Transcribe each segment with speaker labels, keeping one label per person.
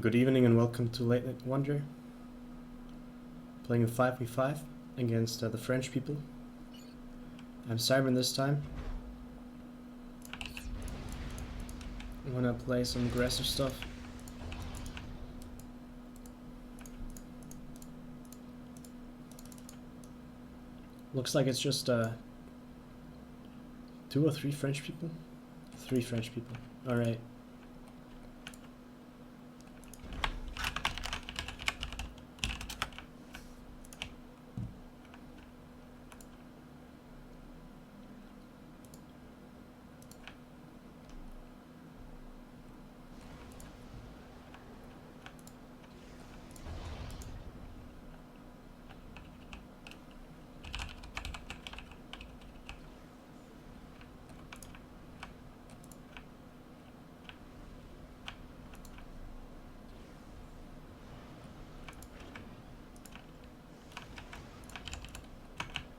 Speaker 1: Good evening and welcome to Late Night Wonder. Playing a 5v5 against the French people. I'm Simon this time. I'm gonna play some aggressive stuff. Looks like it's just 2 or 3 French people? 3 French people. Alright.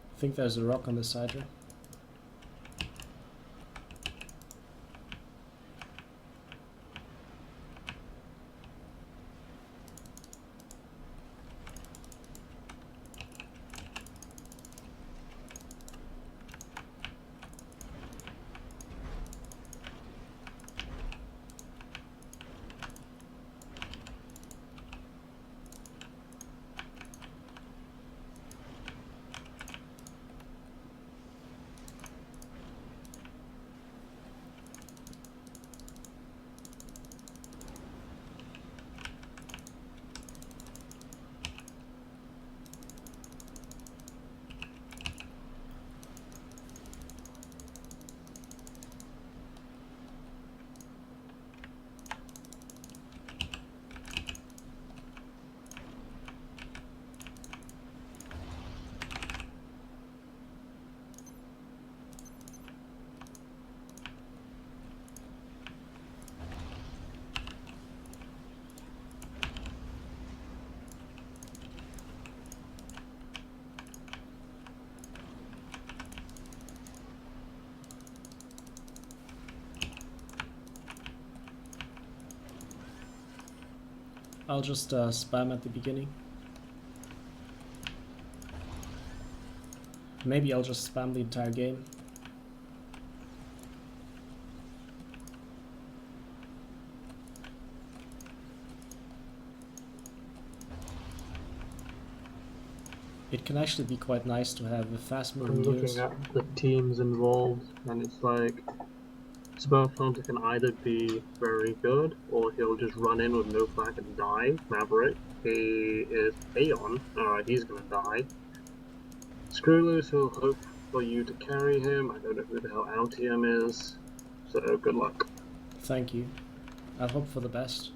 Speaker 1: I think there's a rock on the side here. I'll just spam at the beginning. Maybe I'll just spam the entire game. It can actually be quite nice to have a fast moving units.
Speaker 2: I'm looking at the teams involved, and it's like Hunter can either be very good, or he'll just run in with no flag and die. Maverick, he is Aeon, he's gonna die. ScrooLoose will hope for you to carry him. I don't know who the hell Atium is, so good luck.
Speaker 1: Thank you. I'll hope for the best.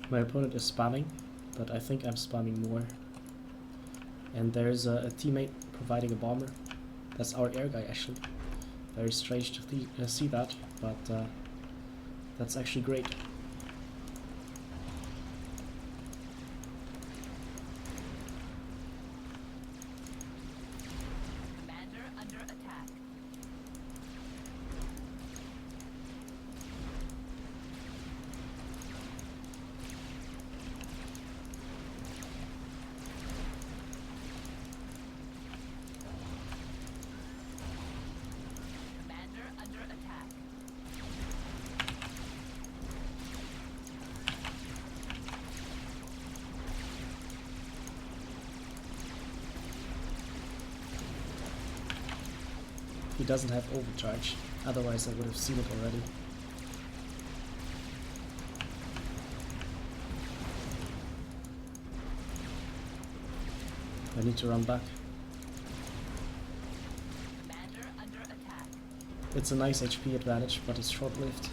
Speaker 1: My opponent is spamming, but I think I'm spamming more. And there's a teammate providing a bomber. That's our air guy actually. Very strange to see that, but that's actually great.
Speaker 3: Commander under attack.
Speaker 1: he doesn't have overcharge, otherwise I would have seen it already. I need to run back.
Speaker 3: Commander under attack.
Speaker 1: It's a nice HP advantage, but it's short-lived.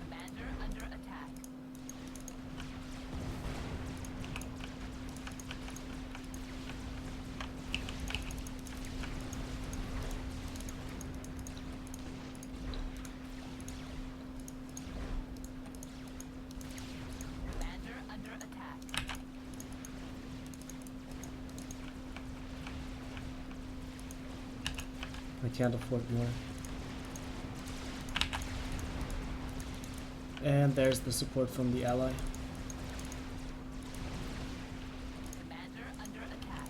Speaker 3: Commander under attack. Commander under attack.
Speaker 1: I can't afford more. And there's the support from the ally.
Speaker 3: Commander under attack.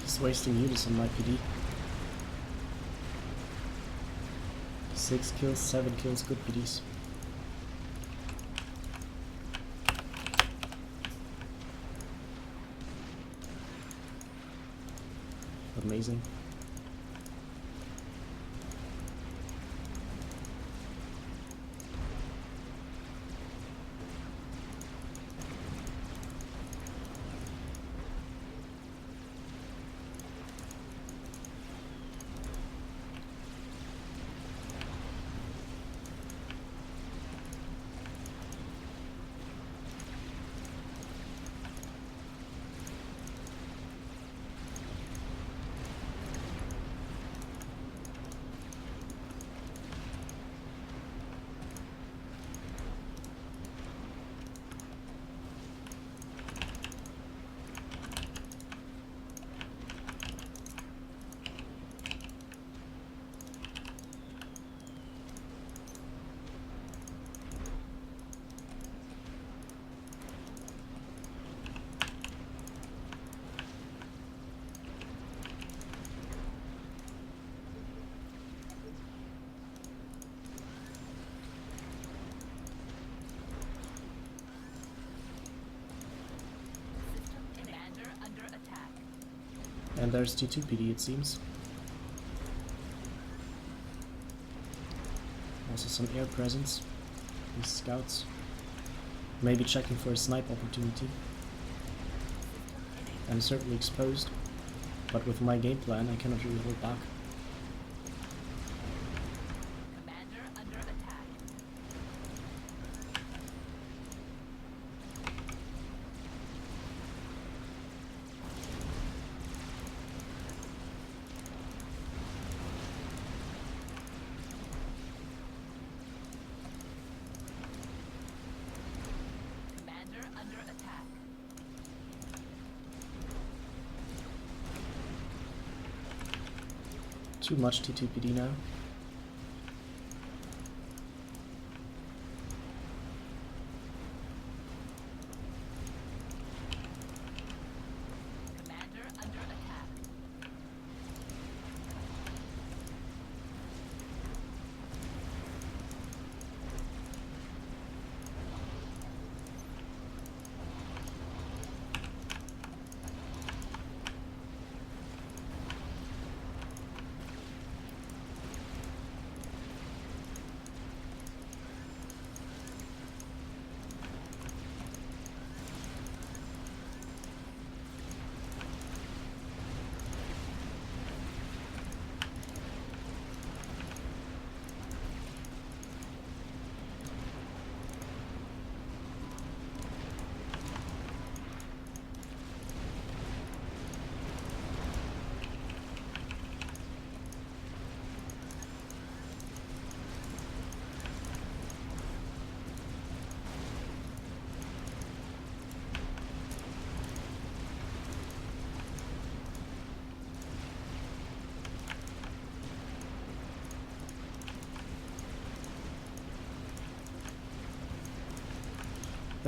Speaker 1: He's wasting units on my PD. 6 kills, 7 kills, good PDs. Amazing.
Speaker 3: Commander under attack.
Speaker 1: And there's T2 PD, it seems. Also some air presence. These scouts. Maybe checking for a snipe opportunity. I'm certainly exposed, but with my game plan I cannot really hold back.
Speaker 3: Commander under attack. Commander under attack.
Speaker 1: Too much T2 PD now.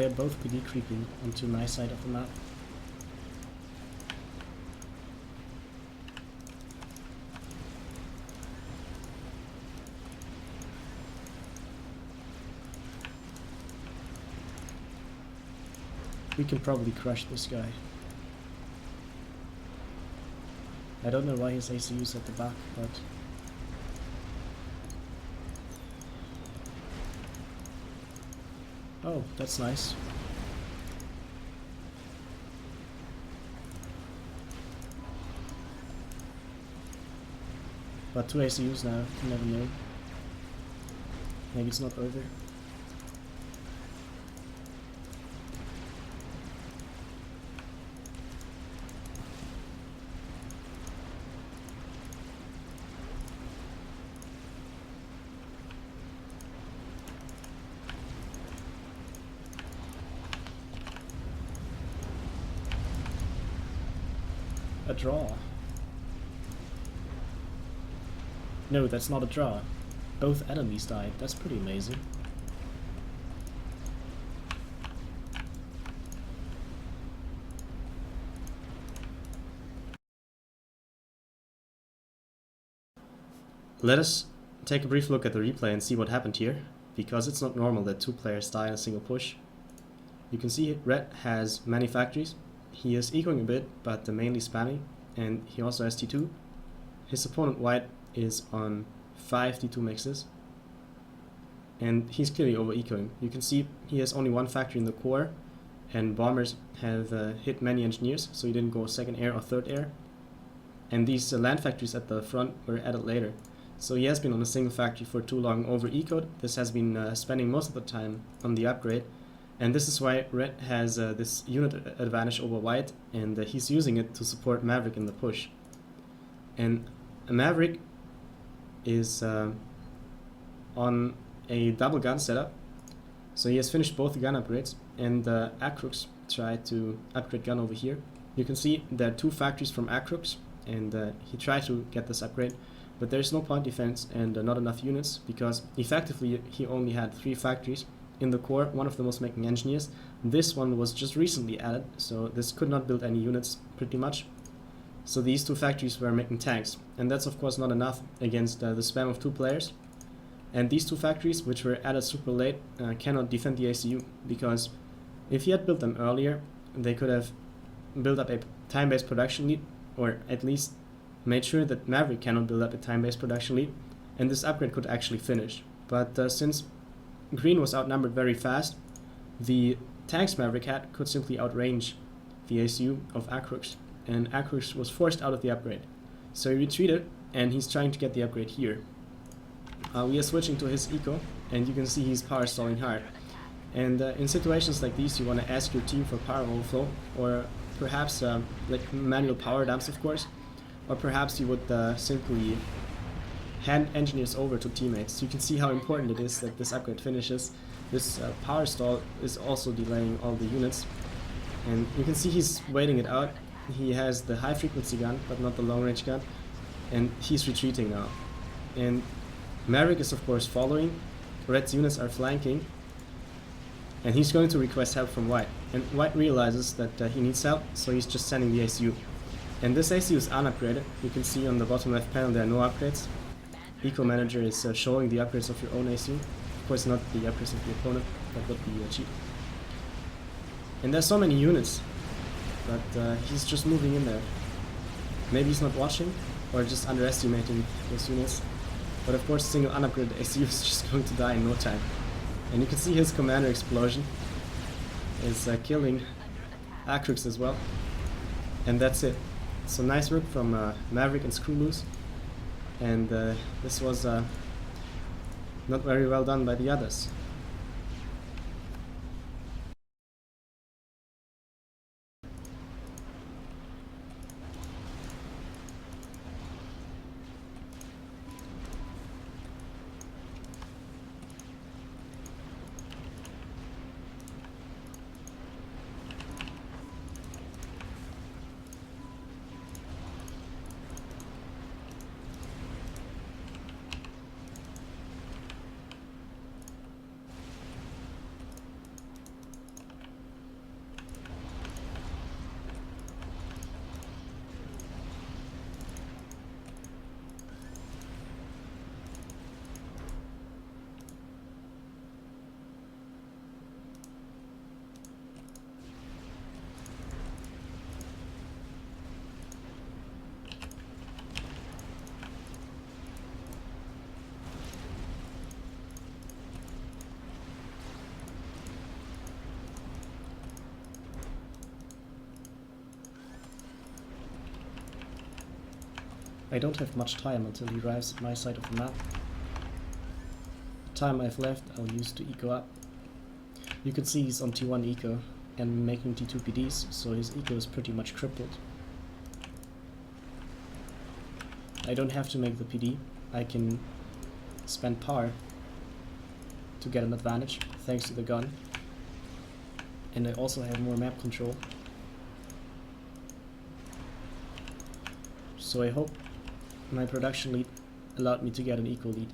Speaker 1: they're both PD creeping onto my side of the map. We can probably crush this guy. I don't know why his ACU's at the back, but... Oh, that's nice. But 2 ACUs now, you never know. Maybe it's not over. A draw. No, that's not a draw. Both enemies died. That's pretty amazing. Let us take a brief look at the replay and see what happened here, because it's not normal that 2 players die in a single push. You can see Red has many factories. He is ecoing a bit, but mainly spamming, and he also has T2. His opponent White is on 5 T2 mixes, and he's clearly over-ecoing. You can see he has only 1 factory in the core, and bombers have hit many engineers, so he didn't go 2nd air or 3rd air. And these land factories at the front were added later. So he has been on a single factory for too long, over-ecoed. This has been spending most of the time on the upgrade. And this is why Red has this unit advantage over White, and he's using it to support Maverick in the push. And Maverick is on a double gun setup, so he has finished both the gun upgrades, and Acrux tried to upgrade gun over here. You can see there are 2 factories from Acrux, and he tried to get this upgrade, but there's no point defense and not enough units, because effectively he only had 3 factories in the core. One of them was making engineers. This one was just recently added, so this could not build any units pretty much. So these 2 factories were making tanks, and that's of course not enough against the spam of 2 players. And these 2 factories, which were added super late, cannot defend the ACU, because if he had built them earlier, they could have built up a time-based production lead, or at least made sure that Maverick cannot build up a time-based production lead, and this upgrade could actually finish. But since Green was outnumbered very fast, the tanks Maverick had could simply outrange the ACU of Acrux, and Acrux was forced out of the upgrade. So he retreated, and he's trying to get the upgrade here. We are switching to his eco, and you can see he's power stalling hard. And in situations like these, you want to ask your team for power overflow, or perhaps like manual power dumps, of course, or perhaps you would simply hand engineers over to teammates. You can see how important it is that this upgrade finishes. This power stall is also delaying all the units, and you can see he's waiting it out. He has the high frequency gun, but not the long range gun, and he's retreating now. And Maverick is of course following. Red's units are flanking, and he's going to request help from White. And White realizes that he needs help, so he's just sending the ACU. And this ACU is unupgraded. You can see on the bottom left panel there are no upgrades. Eco Manager is showing the upgrades of your own ACU. Of course not the upgrades of the opponent, that would be cheap. And there's so many units, but he's just moving in there. Maybe he's not watching, or just underestimating those units. But of course, single unupgraded ACU is just going to die in no time. And you can see his commander explosion is killing Acrux as well. And that's it. So nice work from Maverick and ScrooLoose. And this was not very well done by the others. I don't have much time until he arrives at my side of the map. The time I've left I'll use to eco up. You can see he's on T1 eco and making T2 PDs, so his eco is pretty much crippled. I don't have to make the PD, I can spend power to get an advantage thanks to the gun. And I also have more map control. So I hope my production lead allowed me to get an eco lead.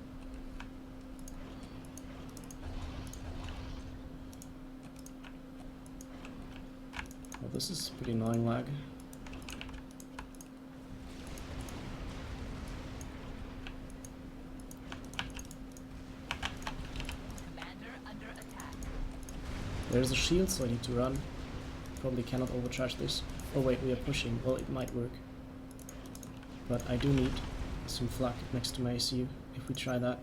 Speaker 1: Well, this is pretty annoying lag.
Speaker 3: Commander under attack.
Speaker 1: There's a shield, so I need to run. Probably cannot overcharge this. Oh wait, we are pushing. Well, it might work. But I do need some flak next to my ACU if we try that.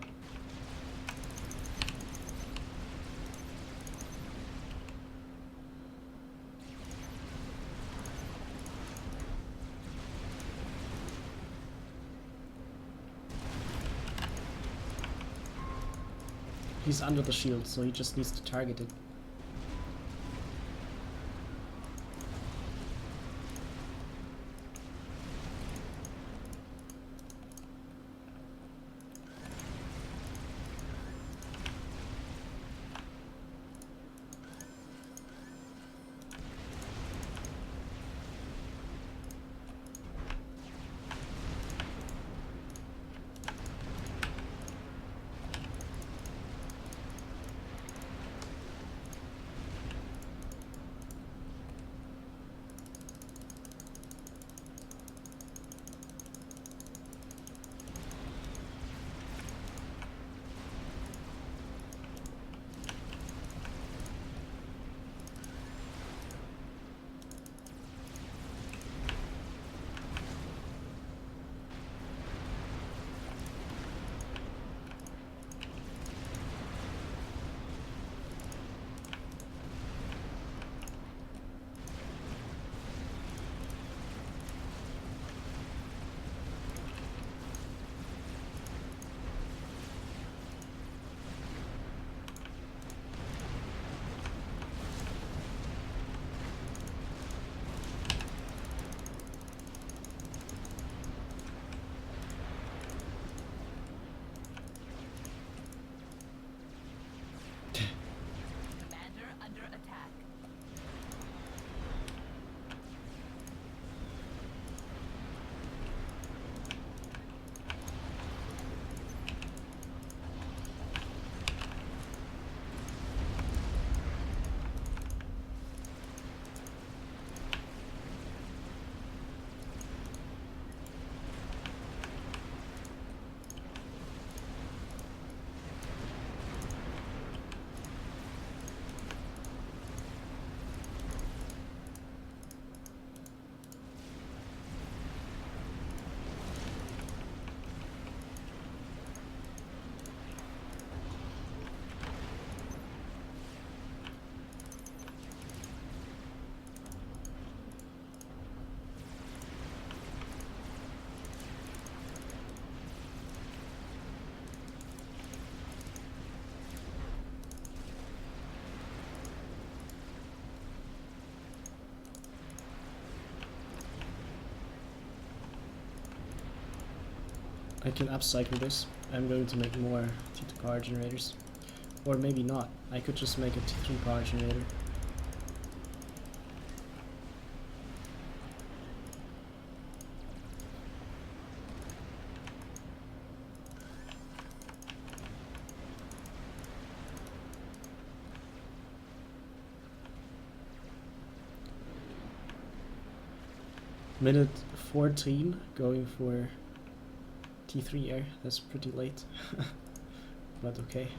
Speaker 1: He's under the shield, so he just needs to target it.
Speaker 3: Commander under attack.
Speaker 1: I can upcycle this. I'm going to make more T2 power generators. Or maybe not. I could just make a T3 power generator. Minute 14, going for T3 air. That's pretty late, but okay.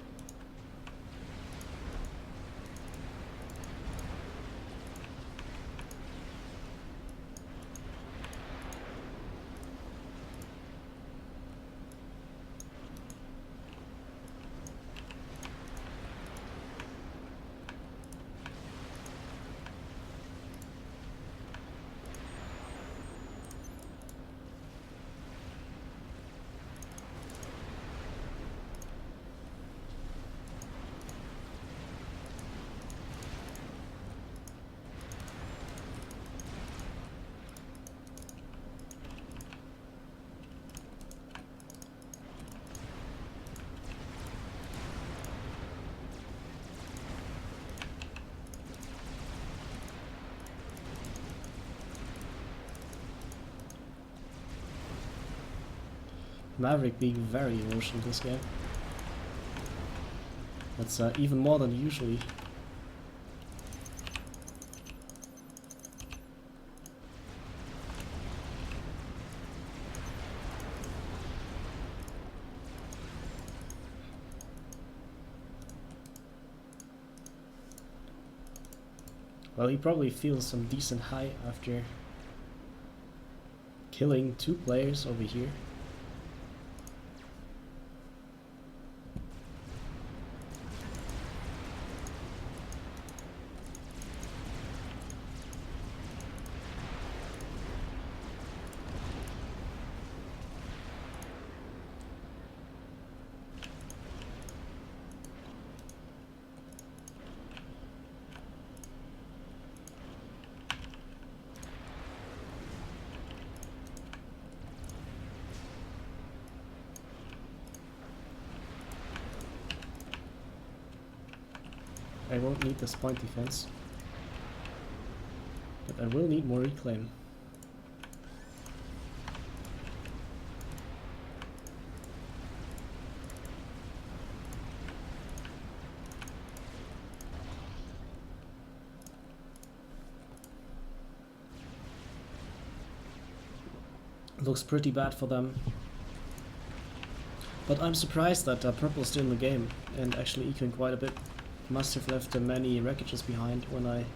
Speaker 1: Maverick being very emotional this game. That's even more than usually. Well, he probably feels some decent high after killing 2 players over here. I won't need this point defense, but I will need more reclaim. Looks pretty bad for them. But I'm surprised that purple's still in the game and actually ecoing quite a bit. Must have left many wreckages behind when I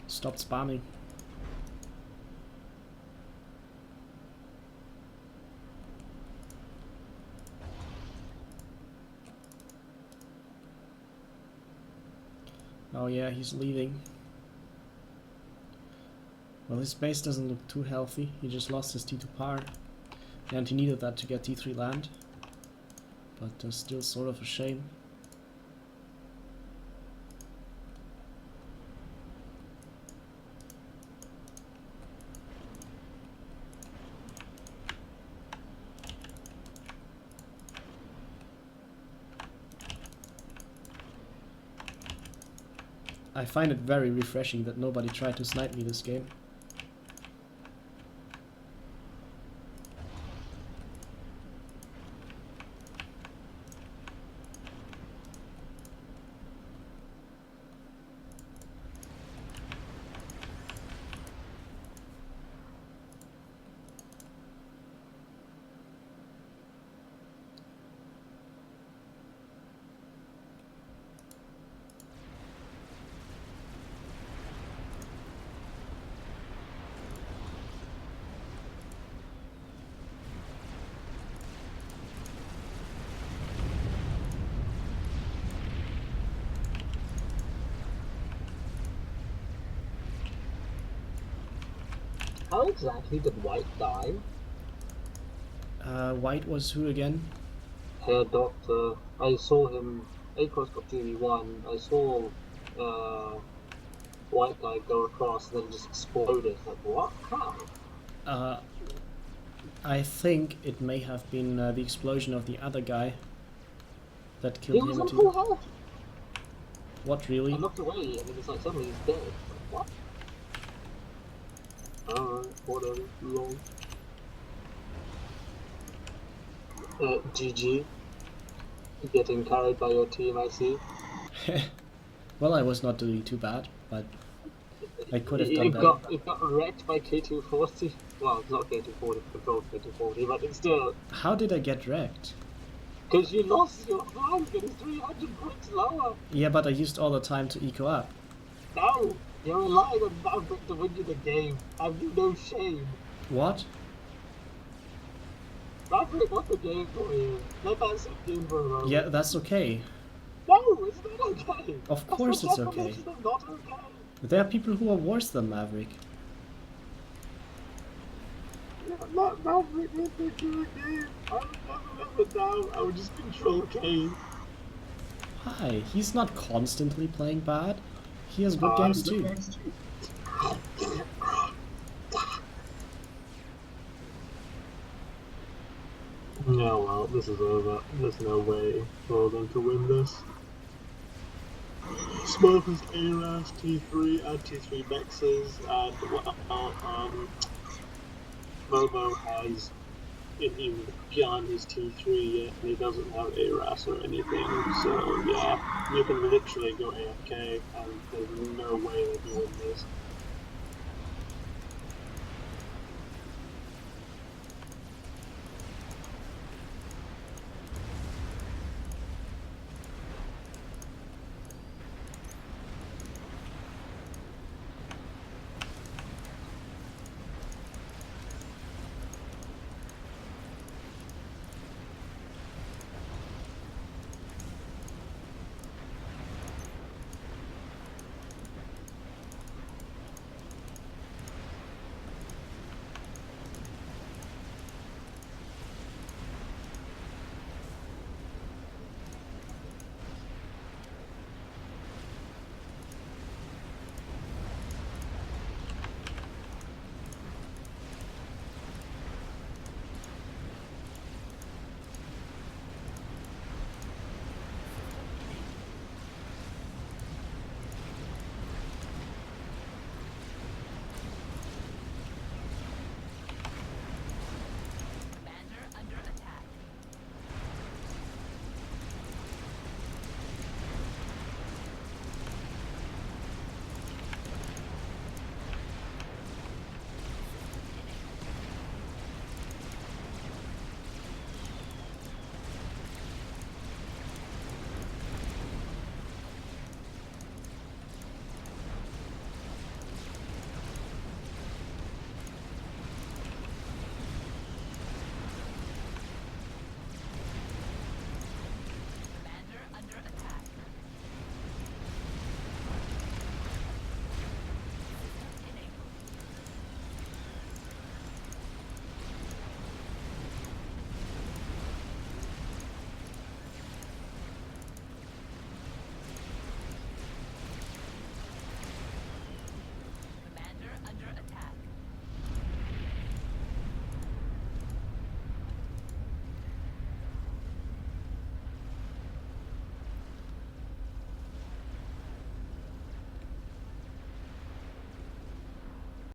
Speaker 1: stopped spamming. Oh yeah, he's leaving. Well, his base doesn't look too healthy. He just lost his T2 power, and he needed that to get T3 land. But still sort of a shame. I find it very refreshing that nobody tried to snipe me this game.
Speaker 2: How exactly did White die?
Speaker 1: White was who again?
Speaker 2: HerrDoctoR. I saw him. Acrux got 2v1. I saw White guy go across and then just exploded. Like, what? How?
Speaker 1: I think it may have been the explosion of the other guy that
Speaker 2: He
Speaker 1: killed
Speaker 2: was
Speaker 1: him
Speaker 2: on
Speaker 1: too.
Speaker 2: full health.
Speaker 1: What, really?
Speaker 2: I looked away and it was like suddenly he's dead. Like, what? Alright, whatever. Long. GG. Getting carried by your team, I see.
Speaker 1: Well, I was not doing too bad, but I could have done better.
Speaker 2: It got wrecked by K240. Well, it's not K240, controlled K240, but it's still...
Speaker 1: How did I get wrecked?
Speaker 2: Because you lost your flank and it's 300 points lower.
Speaker 1: Yeah, but I used all the time to eco up.
Speaker 2: No! You're relying on Maverick to win you the game. Have you no shame?
Speaker 1: What?
Speaker 2: Maverick won the game for you. Let that sink in for a moment.
Speaker 1: Yeah, that's okay.
Speaker 2: No, it's not okay.
Speaker 1: Of course it's okay.
Speaker 2: It's not okay.
Speaker 1: There are people who are worse than Maverick.
Speaker 2: Let Maverick win the game. I would never let it down. I would just control K.
Speaker 1: Why? He's not constantly playing bad. He has good games too.
Speaker 2: No, well, this is over. There's no way we're going to win this. Smurf is ARAS, T3, and T3 Mexes, and Momo has isn't even begun his T3 yet, and he doesn't have ARAS or anything, so yeah, you can literally go AFK, and there's no way that you win this.